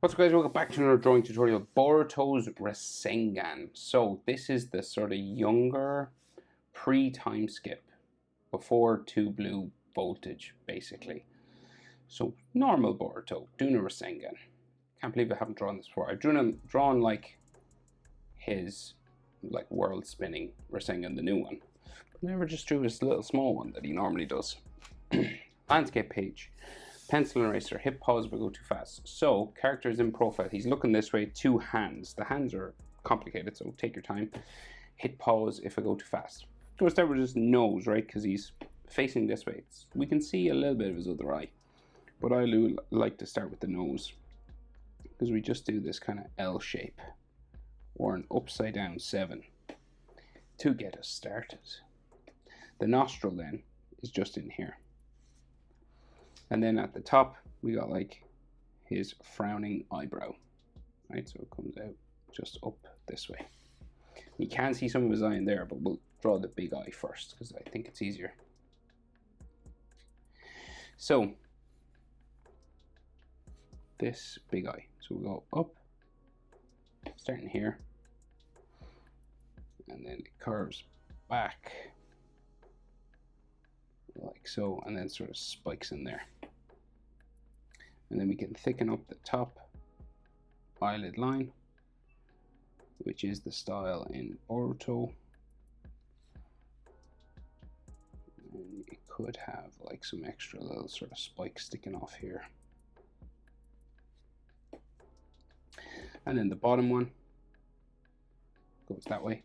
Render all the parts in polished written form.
What's up guys, welcome back to another drawing tutorial, Boruto's Rasengan. So this is the sort of younger pre-time skip, before 2 blue voltage basically. So normal Boruto, doing a Rasengan. Can't believe I haven't drawn this before. I've drawn like his world spinning Rasengan, the new one. But never just drew this little small one that he normally does. Landscape page. Pencil and eraser, hit pause if I go too fast. So, characters in profile, he's looking this way, 2 hands. The hands are complicated, so take your time. Hit pause if I go too fast. Go start with his nose, right, because he's facing this way. We can see a little bit of his other eye. But I like to start with the nose, because we just do this kind of L shape, or an upside down 7, to get us started. The nostril then is just in here. And then at the top, we got like his frowning eyebrow, right? So it comes out just up this way. You can see some of his eye in there, but we'll draw the big eye first because I think it's easier. So this big eye. So we'll go up, starting here, and then it curves back like so, and then sort of spikes in there. And then we can thicken up the top eyelid line, which is the style in Boruto. And you could have like some extra little sort of spikes sticking off here. And then the bottom one goes that way.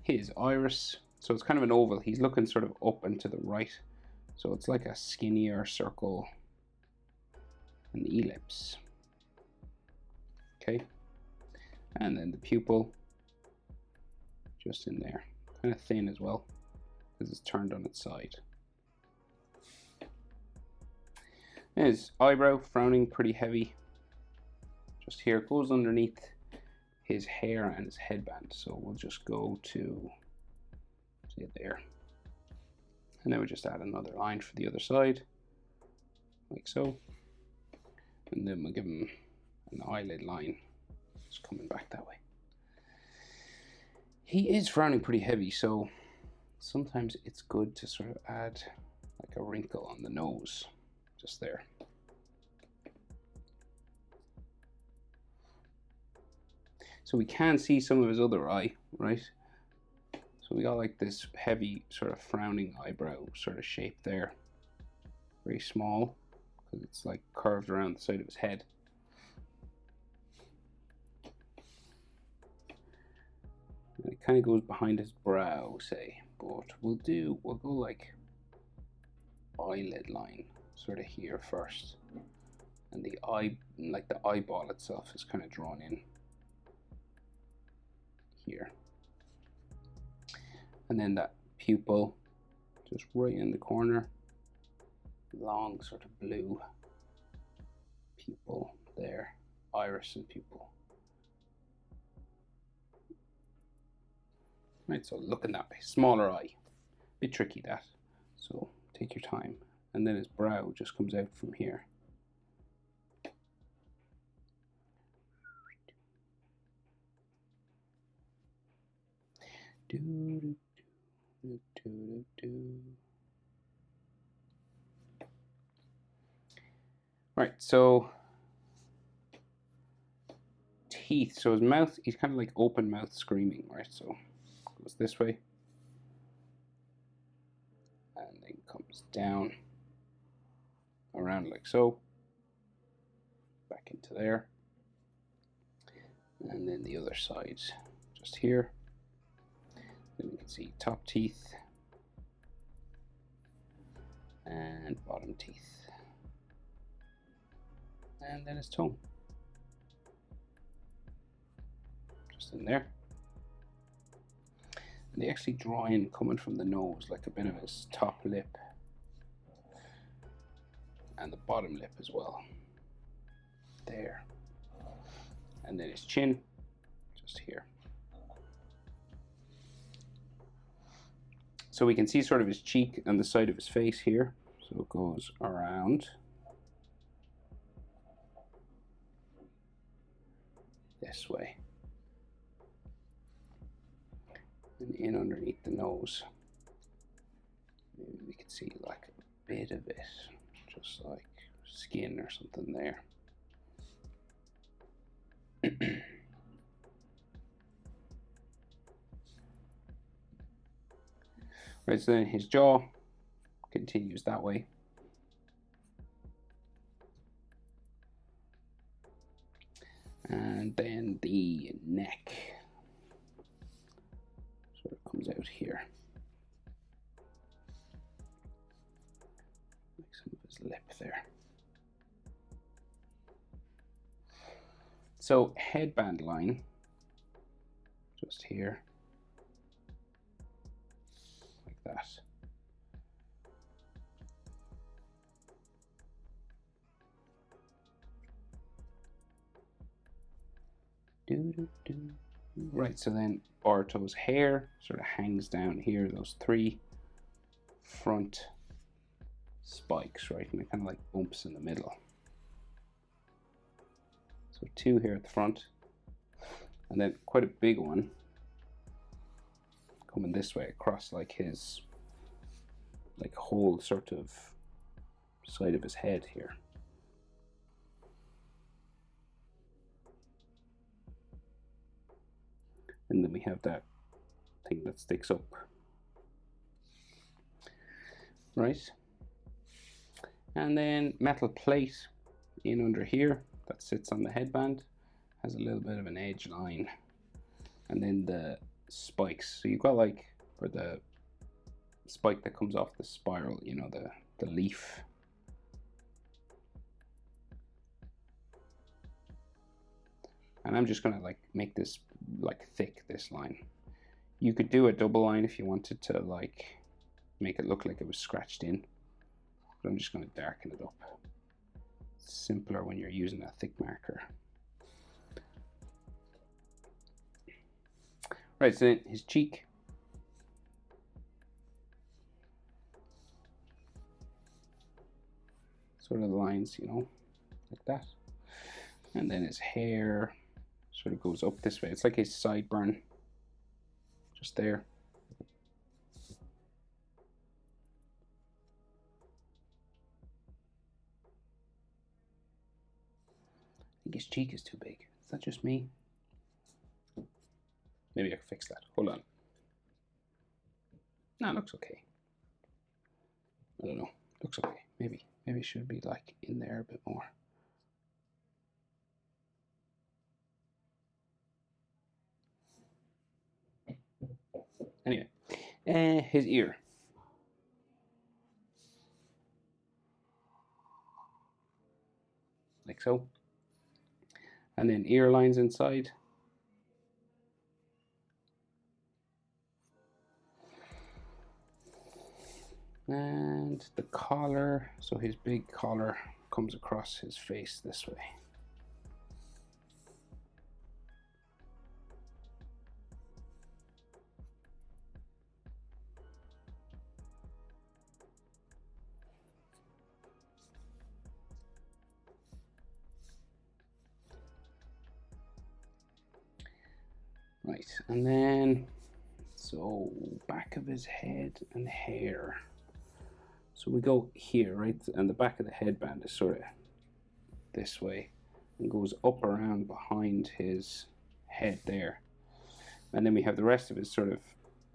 His iris, so it's kind of an oval. He's looking sort of up and to the right. So it's like a skinnier circle, an ellipse. Okay, and then the pupil just in there, kind of thin as well, because it's turned on its side. His eyebrow, frowning, pretty heavy. Just here, it goes underneath his hair and his headband. So we'll just go to, say, there. And then we just add another line for the other side, like so. And then we'll give him an eyelid line, just coming back that way. He is frowning pretty heavy, so sometimes it's good to sort of add like a wrinkle on the nose, just there. So we can see some of his other eye, right? So we got like this heavy sort of frowning eyebrow sort of shape there. Very small, because it's like curved around the side of his head. And it kind of goes behind his brow, say, but we'll go like eyelid line sort of here first. And the eye, like the eyeball itself is kind of drawn in here. And then that pupil, just right in the corner, long sort of blue pupil there, iris and pupil. Right, so looking that way, smaller eye, bit tricky that, so take your time. And then his brow just comes out from here. Right, so teeth. So his mouth, he's kind of like open mouth screaming, right? So goes this way, and then comes down around like so, back into there, and then the other side just here. Then we can see top teeth and bottom teeth, and then his tongue just in there. And they actually draw in coming from the nose, like a bit of his top lip and the bottom lip as well there, and then his chin just here. So we can see sort of his cheek and the side of his face here. So it goes around this way and in underneath the nose. Maybe we could see like a bit of it, just like skin or something there. Right, so then his jaw continues that way. And then the neck sort of comes out here. Like some of his lip there. So headband line, just here, like that. Right, so then Boruto's hair sort of hangs down here, those three front spikes, right, and it kind of like bumps in the middle. So two here at the front, and then quite a big one coming this way across like his whole sort of side of his head here. And then we have that thing that sticks up, right? And then metal plate in under here that sits on the headband, has a little bit of an edge line, and then the spikes. So you've got like, or the spike that comes off the spiral, you know, the leaf. And I'm just gonna like make this like thick, this line. You could do a double line if you wanted to like make it look like it was scratched in, but I'm just gonna darken it up. It's simpler when you're using a thick marker. Right, so then his cheek. Sort of lines, you know, like that. And then his hair sort of goes up this way. It's like his sideburn, just there. I think his cheek is too big. Is that just me? Maybe I can fix that. Hold on. No, it looks okay. I don't know. Looks okay. Maybe it should be like in there a bit more. Anyway, his ear. Like so. And then ear lines inside. And the collar, so his big collar comes across his face this way. Right, and then, so back of his head and hair. So we go here, right, and the back of the headband is sort of this way and goes up around behind his head there. And then we have the rest of his sort of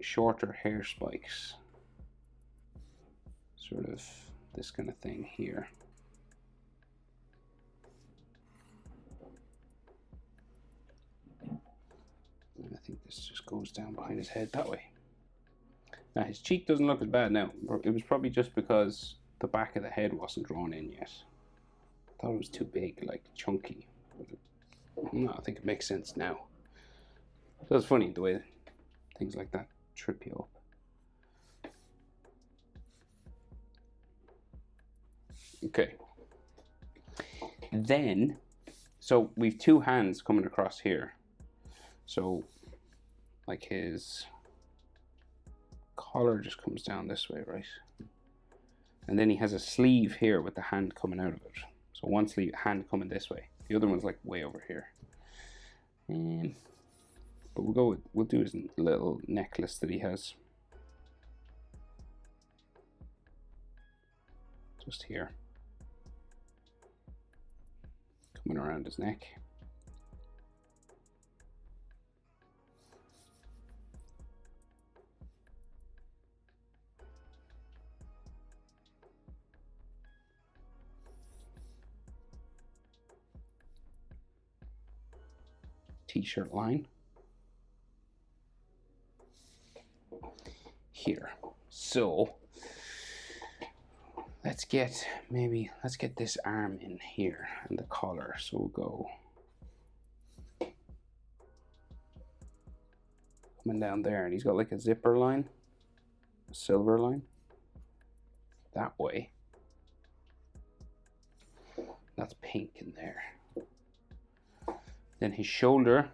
shorter hair spikes. Sort of this kind of thing here. And I think this just goes down behind his head that way. Now his cheek doesn't look as bad now. It was probably just because the back of the head wasn't drawn in yet. I thought it was too big, like chunky. But no, I think it makes sense now. So it's funny the way things like that trip you up. Okay. Then, so we've two hands coming across here. So, like his collar just comes down this way, right? And then he has a sleeve here with the hand coming out of it. So one sleeve, hand coming this way. The other one's like way over here. But we'll do his little necklace that he has. Just here. Coming around his neck. T-shirt line. Here. So let's get this arm in here and the collar. So we'll go coming down there, and he's got like a zipper line, a silver line that way. That's pink in there. Then his shoulder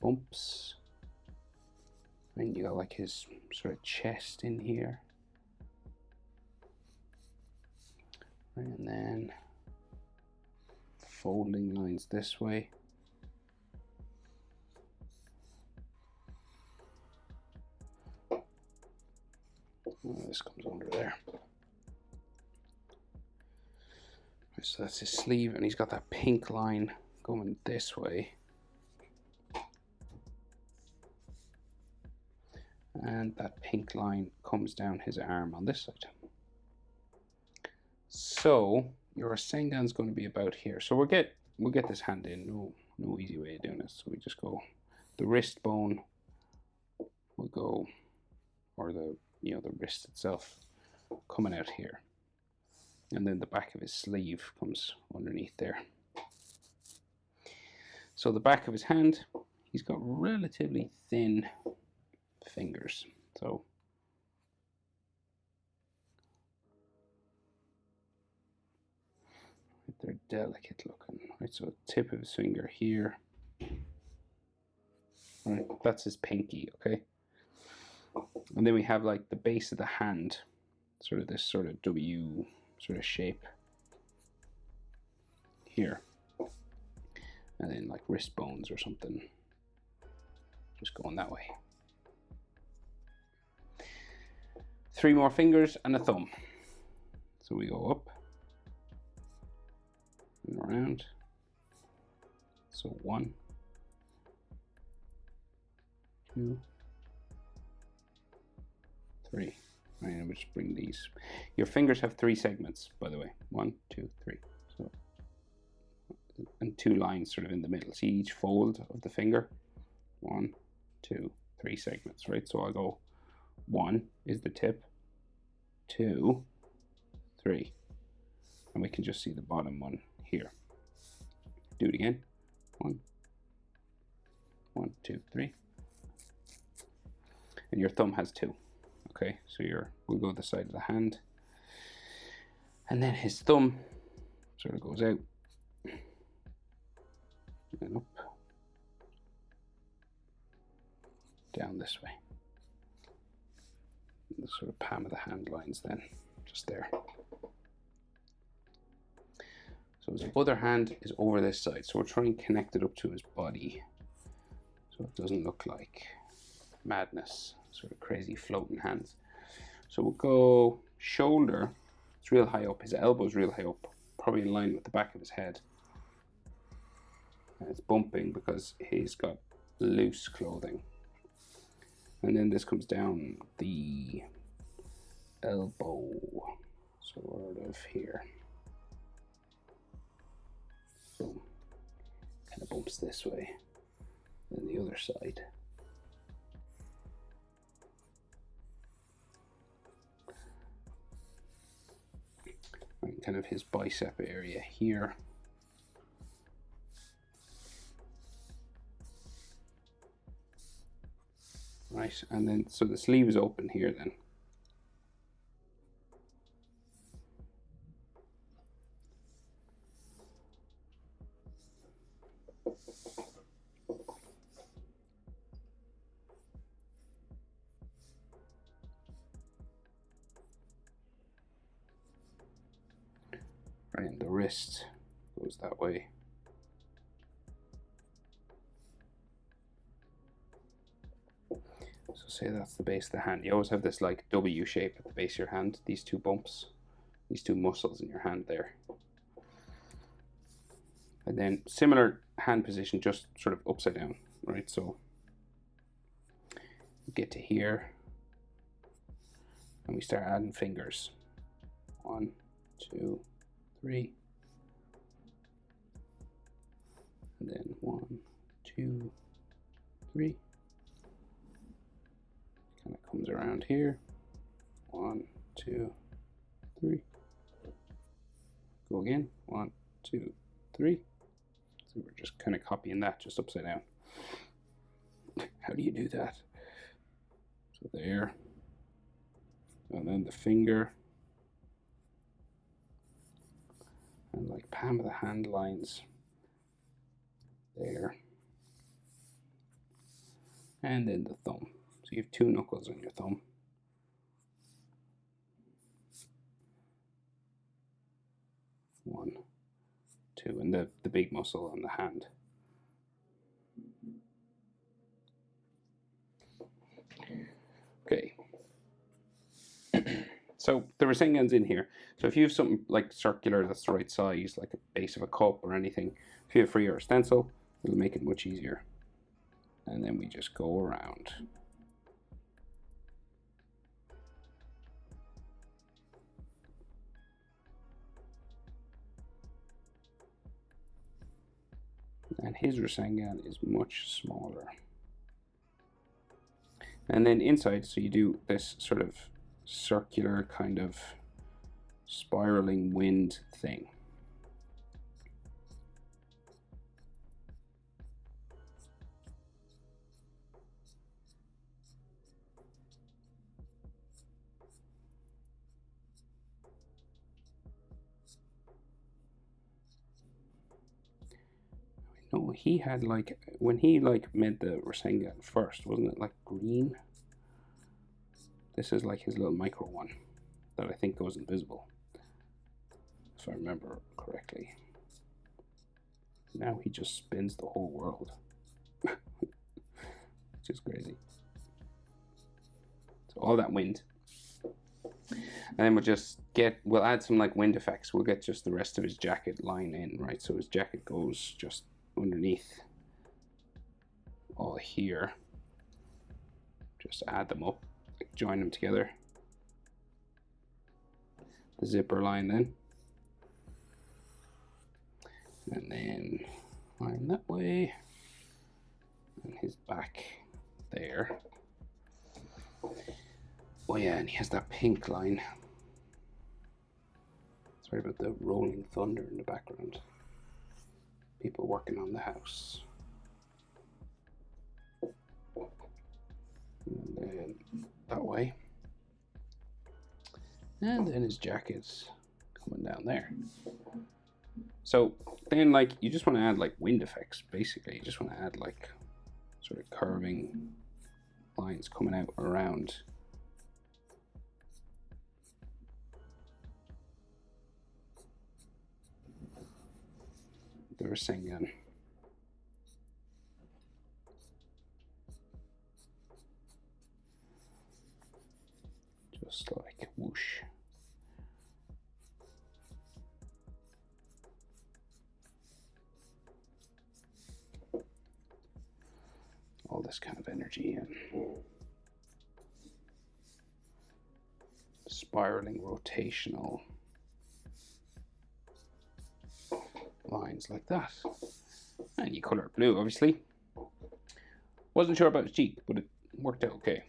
bumps. And you got like his sort of chest in here. And then folding lines this way. Oh, this comes under there. So that's his sleeve, and he's got that pink line going this way. And that pink line comes down his arm on this side. So your Rasengan's going to be about here. So we'll get this hand in. No easy way of doing this. So we just go the wrist bone. We'll go, or the wrist itself coming out here, and then the back of his sleeve comes underneath there. So the back of his hand, he's got relatively thin fingers, so they're delicate looking. Right, so tip of his finger here. All right, that's his pinky, okay? And then we have like the base of the hand, sort of this sort of W sort of shape here. And then like wrist bones or something, just going that way. 3 more fingers and a thumb. So we go up and around. So 1, 2, 3. Right, and we'll just bring these. Your fingers have 3 segments, by the way. 1, 2, 3. So, and 2 lines sort of in the middle. See each fold of the finger? 1, 2, 3 segments, right? So I'll go 1 is the tip, 2, 3. And we can just see the bottom one here. Do it again. 1, 1, 2, 3. And your thumb has 2. Okay, so we'll go the side of the hand. And then his thumb sort of goes out and up, down this way. And the sort of palm of the hand lines then, just there. So his other hand is over this side. So we're trying to connect it up to his body so it doesn't look like madness, sort of crazy floating hands. So we'll go shoulder, it's real high up, his elbow's real high up, probably in line with the back of his head. And it's bumping because he's got loose clothing. And then this comes down the elbow, sort of here. Boom. Kind of bumps this way, then the other side. And kind of his bicep area here. Right, and then so the sleeve is open here then. And the wrist goes that way. So say that's the base of the hand. You always have this like W shape at the base of your hand. These two bumps, these two muscles in your hand there. And then similar hand position, just sort of upside down, right? So we get to here and we start adding fingers. 1, 2, 3. And then 1, 2, 3. Kind of comes around here. 1, 2, 3. Go again. 1, 2, 3. So we're just kind of copying that just upside down. How do you do that? So there. And then the finger. And like palm of the hand lines. There. And then the thumb. So you have 2 knuckles on your thumb. One, 2, and the big muscle on the hand. Okay. So the Rasengan's in here. So if you have something like circular that's the right size, like a base of a cup or anything, feel free, or a stencil, it'll make it much easier. And then we just go around. And his Rasengan is much smaller. And then inside, so you do this sort of circular kind of spiraling wind thing. No, he had like, when he like made the Rasengan first, wasn't it like green? This is like his little micro one that I think goes invisible, if I remember correctly. Now he just spins the whole world, which is crazy. So all that wind. And then we'll add some like wind effects. We'll get just the rest of his jacket line in, right? So his jacket goes just underneath all here. Just add them up, like join them together. The zipper line then. And then line that way. And his back there. Oh yeah, and he has that pink line. Sorry about the rolling thunder in the background. People working on the house. And then that way. And then his jacket's coming down there. So then like you just want to add like wind effects, basically. You just want to add like sort of curving lines coming out around the Rasengan. Just like whoosh. All this kind of energy and spiraling rotational lines like that. And you color it blue, obviously. Wasn't sure about his cheek, but it worked out okay.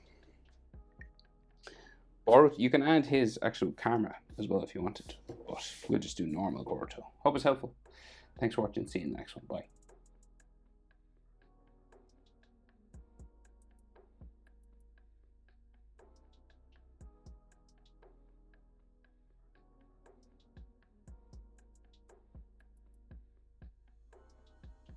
Or you can add his actual camera as well if you wanted, but we'll just do normal Boruto. Hope it's helpful. Thanks for watching. See you in the next one. Bye.